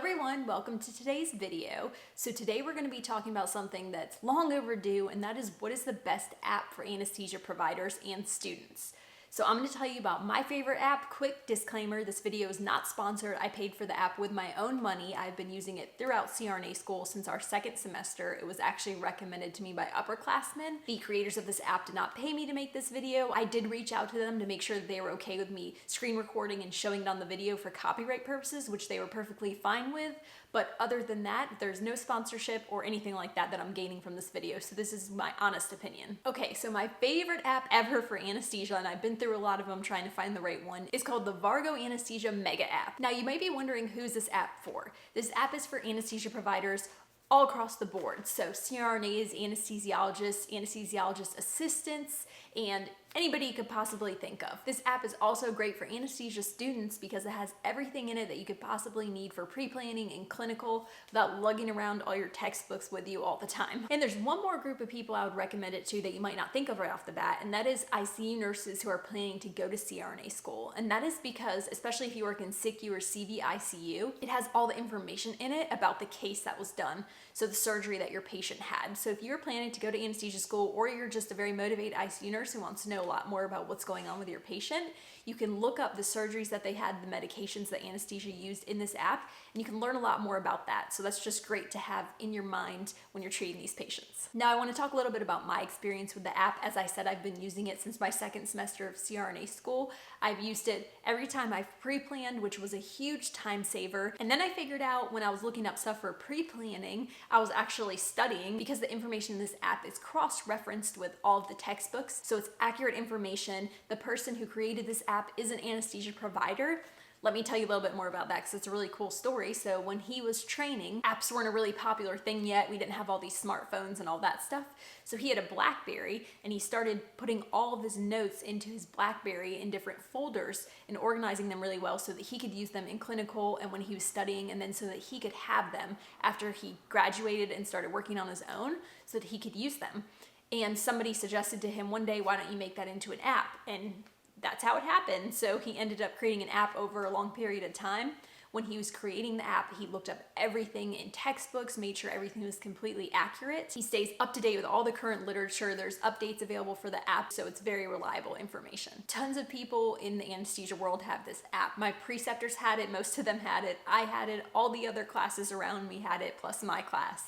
everyone, welcome to today's video. So today we're going to be talking about something that's long overdue, and that is what is the best app for anesthesia providers and students. So I'm going to tell you about my favorite app. Quick disclaimer, this video is not sponsored. I paid for the app with my own money. I've been using it throughout CRNA school since our second semester. It was actually recommended to me by upperclassmen. The creators of this app did not pay me to make this video. I did reach out to them to make sure that they were okay with me screen recording and showing it on the video for copyright purposes, which they were perfectly fine with. But other than that, there's no sponsorship or anything like that that I'm gaining from this video. So this is my honest opinion. Okay, so my favorite app ever for anesthesia, and I've been through a lot of them trying to find the right one, is called the Vargo Anesthesia Mega App. Now you might be wondering, who's this app for? This app is for anesthesia providers all across the board. So CRNAs, anesthesiologist assistants, and anybody you could possibly think of. This app is also great for anesthesia students because it has everything in it that you could possibly need for pre-planning and clinical without lugging around all your textbooks with you all the time. And there's one more group of people I would recommend it to that you might not think of right off the bat, and that is ICU nurses who are planning to go to CRNA school. And that is because, especially if you work in SICU or CV ICU, it has all the information in it about the case that was done. So the surgery that your patient had. So if you're planning to go to anesthesia school, or you're just a very motivated ICU nurse who wants to know a lot more about what's going on with your patient, you can look up the surgeries that they had, the medications that anesthesia used in this app, and you can learn a lot more about that. So that's just great to have in your mind when you're treating these patients. Now I want to talk a little bit about my experience with the app. As I said, I've been using it since my second semester of CRNA school. I've used it every time I've pre-planned, which was a huge time saver. And then I figured out when I was looking up stuff for pre-planning, I was actually studying because the information in this app is cross-referenced with all of the textbooks. So it's accurate information. The person who created this app is an anesthesia provider. Let me tell you a little bit more about that because it's a really cool story. So when he was training, apps weren't a really popular thing yet. We didn't have all these smartphones and all that stuff. So he had a BlackBerry and he started putting all of his notes into his BlackBerry in different folders and organizing them really well so that he could use them in clinical and when he was studying, and then so that he could have them after he graduated and started working on his own so that he could use them. And somebody suggested to him one day, why don't you make that into an app? And that's how it happened. So he ended up creating an app over a long period of time. When he was creating the app, he looked up everything in textbooks, made sure everything was completely accurate. He stays up to date with all the current literature. There's updates available for the app, so it's very reliable information. Tons of people in the anesthesia world have this app. My preceptors had it, most of them had it, I had it, all the other classes around me had it, plus my class.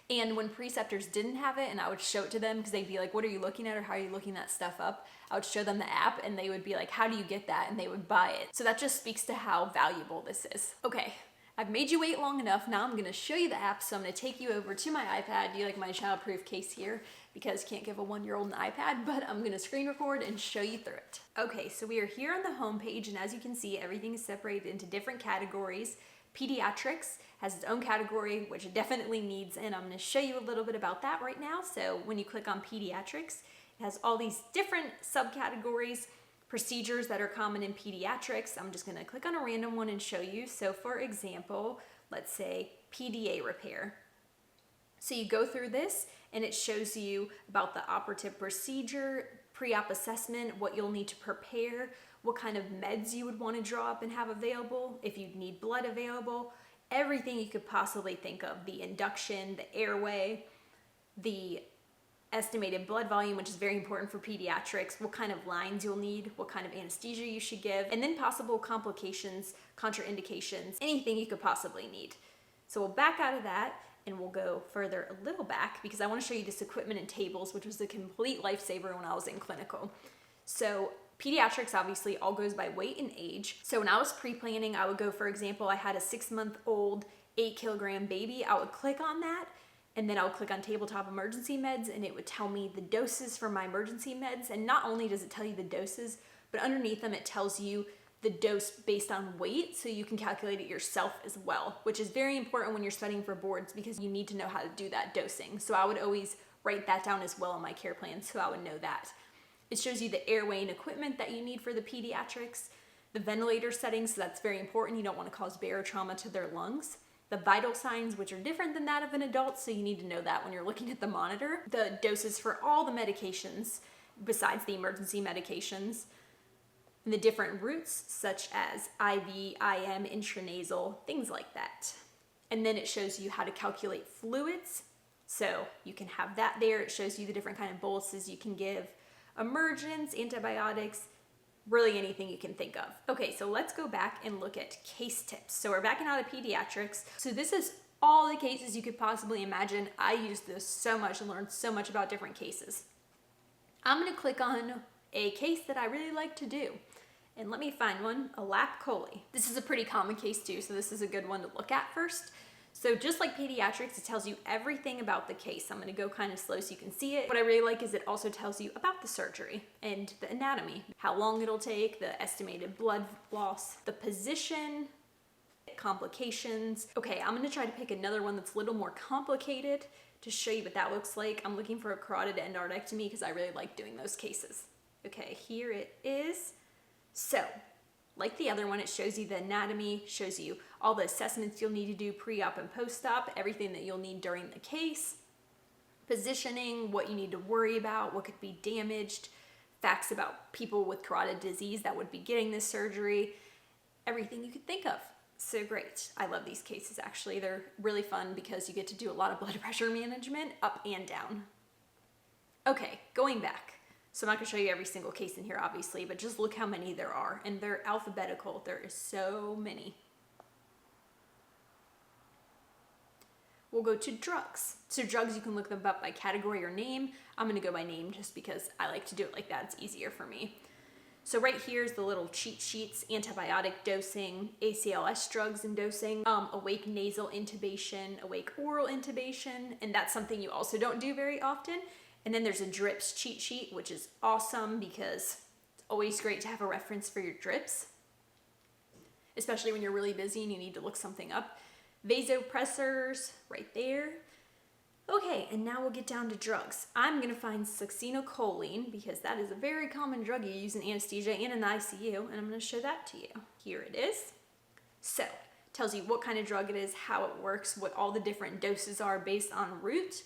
And when preceptors didn't have it and I would show it to them because they'd be like, what are you looking at, or how are you looking that stuff up? I would show them the app and they would be like, how do you get that? And they would buy it. So that just speaks to how valuable this is. Okay, I've made you wait long enough. Now I'm gonna show you the app. So I'm gonna take you over to my iPad. You like my childproof case here because can't give a 1-year-old an iPad, but I'm gonna screen record and show you through it. Okay, so we are here on the home page, and as you can see, everything is separated into different categories. Pediatrics has its own category, which it definitely needs, and I'm going to show you a little bit about that right now. So when you click on Pediatrics, it has all these different subcategories, procedures that are common in pediatrics. I'm just going to click on a random one and show you. So for example, let's say PDA repair. So you go through this and it shows you about the operative procedure, pre-op assessment, what you'll need to prepare, what kind of meds you would want to draw up and have available, if you need blood available, everything you could possibly think of, the induction, the airway, the estimated blood volume, which is very important for pediatrics, what kind of lines you'll need, what kind of anesthesia you should give, and then possible complications, contraindications, anything you could possibly need. So we'll back out of that and we'll go further a little back because I want to show you this equipment and tables, which was a complete lifesaver when I was in clinical. So pediatrics obviously all goes by weight and age. So when I was pre-planning, I would go, for example, I had a 6-month-old 8-kilogram baby. I would click on that and then I would click on tabletop emergency meds and it would tell me the doses for my emergency meds. And not only does it tell you the doses, but underneath them it tells you the dose based on weight, so you can calculate it yourself as well, which is very important when you're studying for boards because you need to know how to do that dosing. So I would always write that down as well in my care plan so I would know that. It shows you the airway and equipment that you need for the pediatrics, the ventilator settings, so that's very important. You don't want to cause barotrauma to their lungs. The vital signs, which are different than that of an adult, so you need to know that when you're looking at the monitor. The doses for all the medications besides the emergency medications, and the different routes such as IV, IM, intranasal, things like that. And then it shows you how to calculate fluids. So you can have that there. It shows you the different kind of boluses you can give, emergents, antibiotics, really anything you can think of. Okay, so let's go back and look at case tips. So we're backing out of pediatrics. So this is all the cases you could possibly imagine. I use this so much and learned so much about different cases. I'm gonna click on a case that I really like to do. And let me find one, a lap chole. This is a pretty common case too, so this is a good one to look at first. So just like pediatrics, it tells you everything about the case. I'm gonna go kind of slow so you can see it. What I really like is it also tells you about the surgery and the anatomy, how long it'll take, the estimated blood loss, the position, complications. Okay, I'm gonna try to pick another one that's a little more complicated to show you what that looks like. I'm looking for a carotid endarterectomy because I really like doing those cases. Okay, here it is. So, like the other one, it shows you the anatomy, shows you all the assessments you'll need to do pre-op and post-op, everything that you'll need during the case, positioning, what you need to worry about, what could be damaged, facts about people with carotid disease that would be getting this surgery, everything you could think of. So great. I love these cases actually. They're really fun because you get to do a lot of blood pressure management up and down. Okay, going back. So I'm not gonna show you every single case in here obviously, but just look how many there are, and they're alphabetical. There is so many. We'll go to drugs. So drugs, you can look them up by category or name. I'm gonna go by name just because I like to do it like that. It's easier for me. So right here is the little cheat sheets: antibiotic dosing, ACLS drugs and dosing, awake nasal intubation, awake oral intubation, and that's something you also don't do very often. And then there's a drips cheat sheet, which is awesome because it's always great to have a reference for your drips, especially when you're really busy and you need to look something up. Vasopressors, right there. Okay, and now we'll get down to drugs. I'm gonna find succinylcholine because that is a very common drug you use in anesthesia and in the ICU, and I'm gonna show that to you. Here it is. So, it tells you what kind of drug it is, how it works, what all the different doses are based on route,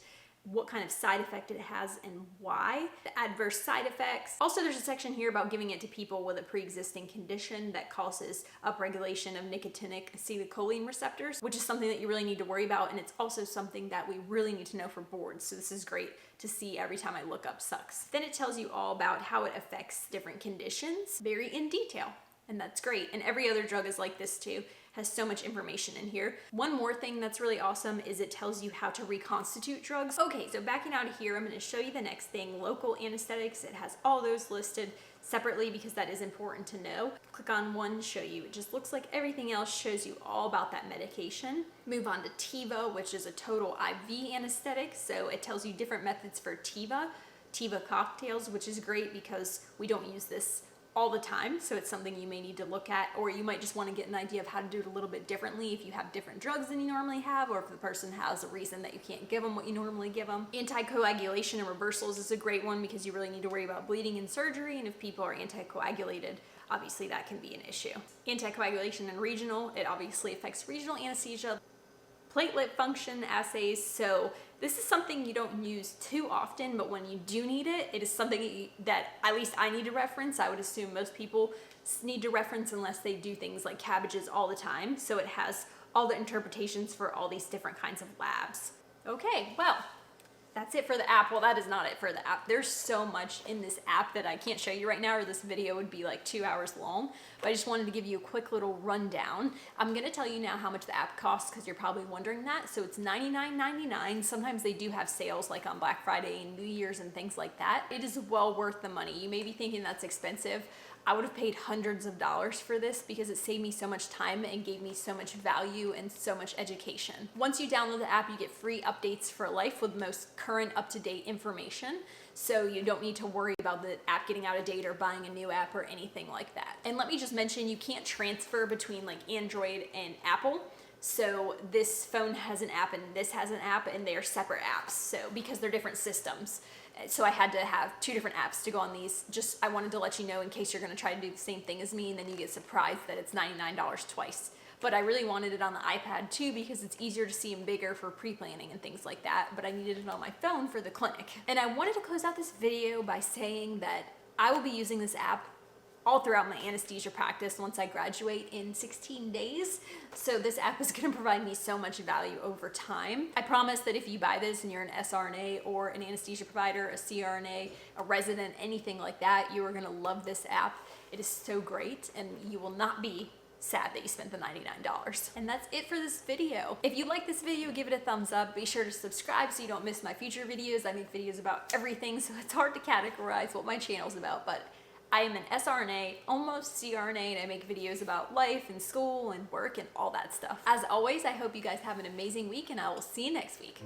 what kind of side effect it has and why, the adverse side effects. Also, there's a section here about giving it to people with a pre-existing condition that causes upregulation of nicotinic acetylcholine receptors, which is something that you really need to worry about, and it's also something that we really need to know for boards, so this is great to see every time I look up sucks. Then it tells you all about how it affects different conditions, very in detail, and that's great. And every other drug is like this too. Has so much information in here. One more thing that's really awesome is it tells you how to reconstitute drugs. Okay, so backing out of here, I'm gonna show you the next thing, local anesthetics. It has all those listed separately because that is important to know. Click on one, show you. It just looks like everything else, shows you all about that medication. Move on to TIVA, which is a total IV anesthetic. So it tells you different methods for TIVA cocktails, which is great because we don't use this all the time, so it's something you may need to look at, or you might just want to get an idea of how to do it a little bit differently if you have different drugs than you normally have, or if the person has a reason that you can't give them what you normally give them. Anticoagulation and reversals is a great one because you really need to worry about bleeding in surgery, and if people are anticoagulated, obviously that can be an issue. Anticoagulation and regional, it obviously affects regional anesthesia. Platelet function assays, so this is something you don't use too often, but when you do need it, it is something that at least I need to reference. I would assume most people need to reference unless they do things like cabbages all the time. So it has all the interpretations for all these different kinds of labs. Okay, well, that's it for the app. Well, that is not it for the app. There's so much in this app that I can't show you right now, or this video would be like 2 hours long, but I just wanted to give you a quick little rundown. I'm gonna tell you now how much the app costs because you're probably wondering that. So it's $99.99. Sometimes they do have sales like on Black Friday and New Year's and things like that. It is well worth the money. You may be thinking that's expensive. I would have paid hundreds of dollars for this because it saved me so much time and gave me so much value and so much education. Once you download the app, you get free updates for life with most current up-to-date information. So you don't need to worry about the app getting out of date or buying a new app or anything like that. And let me just mention, you can't transfer between like Android and Apple. So this phone has an app and this has an app, and they are separate apps. So because they're different systems. So I had to have 2 different apps to go on these. Just, I wanted to let you know in case you're gonna try to do the same thing as me and then you get surprised that it's $99 twice. But I really wanted it on the iPad too because it's easier to see and bigger for pre-planning and things like that. But I needed it on my phone for the clinic. And I wanted to close out this video by saying that I will be using this app all throughout my anesthesia practice once I graduate in 16 days. So this app is gonna provide me so much value over time. I promise that if you buy this and you're an SRNA or an anesthesia provider, a CRNA, a resident, anything like that, you are gonna love this app. It is so great and you will not be sad that you spent the $99. And that's it for this video. If you like this video, give it a thumbs up. Be sure to subscribe so you don't miss my future videos. I make videos about everything, so it's hard to categorize what my channel's about, but I am an SRNA, almost CRNA, and I make videos about life and school and work and all that stuff. As always, I hope you guys have an amazing week, and I will see you next week.